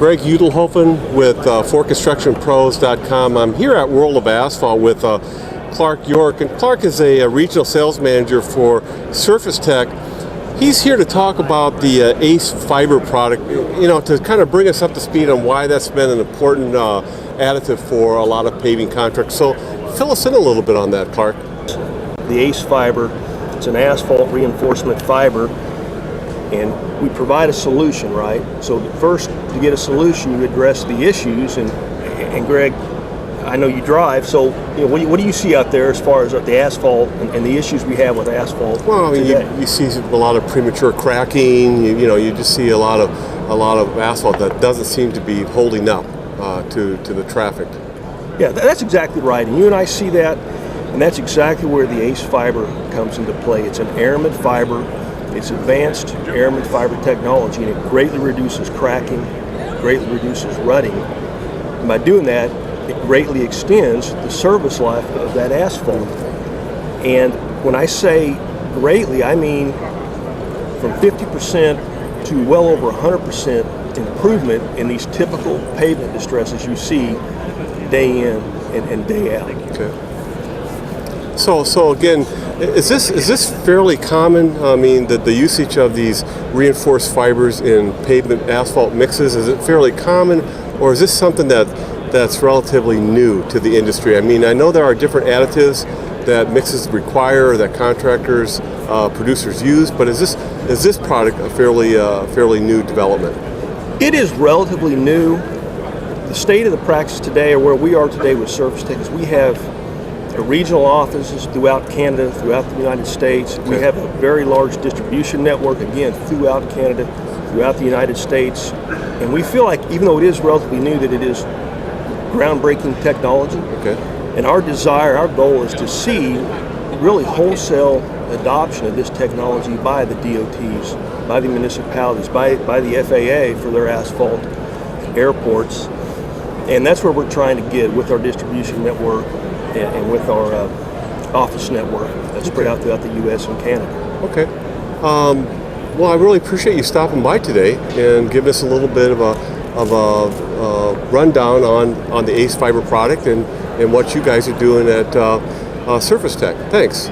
Greg Udelhofen with ForConstructionPros.com. I'm here at World of Asphalt with Clark York, and Clark is a regional sales manager for SurfaceTech. He's here to talk about the ACE fiber product, to kind of bring us up to speed on why that's been an important additive for a lot of paving contracts. So fill us in a little bit on that, Clark. The ACE fiber, it's an asphalt reinforcement fiber, and we provide a solution, right? So first, to get a solution, you address the issues, and Greg, I know you drive, so what do you see out there as far as the asphalt and the issues we have with asphalt? Well, I mean, you see a lot of premature cracking. You just see a lot of asphalt that doesn't seem to be holding up to the traffic. Yeah, that's exactly right, and you and I see that, and that's exactly where the ACE fiber comes into play. It's an aramid fiber. It's advanced aramid fiber technology, and it greatly reduces cracking, greatly reduces rutting. And by doing that, it greatly extends the service life of that asphalt. And when I say greatly, I mean from 50% to well over 100% improvement in these typical pavement distresses you see day in and day out. Okay. So again, is this fairly common? I mean, the usage of these reinforced fibers in pavement asphalt mixes, is it fairly common, or is this something that's relatively new to the industry? I mean, I know there are different additives that mixes require, that contractors, producers use, but is this product a fairly new development? It is relatively new. The state of the practice today, or where we are today with SurfaceTech, is we have regional offices throughout Canada, throughout the United States. We have a very large distribution network, again, throughout Canada, throughout the United States. And we feel like, even though it is relatively new, that it is groundbreaking technology. Okay. And our desire, our goal is to see really wholesale adoption of this technology by the DOTs, by the municipalities, by the FAA for their asphalt airports. And that's where we're trying to get with our distribution network and with our office network that's spread out throughout the U.S. and Canada. Okay. Well, I really appreciate you stopping by today and giving us a little bit of a rundown on the ACE fiber product and what you guys are doing at SurfaceTech. Thanks.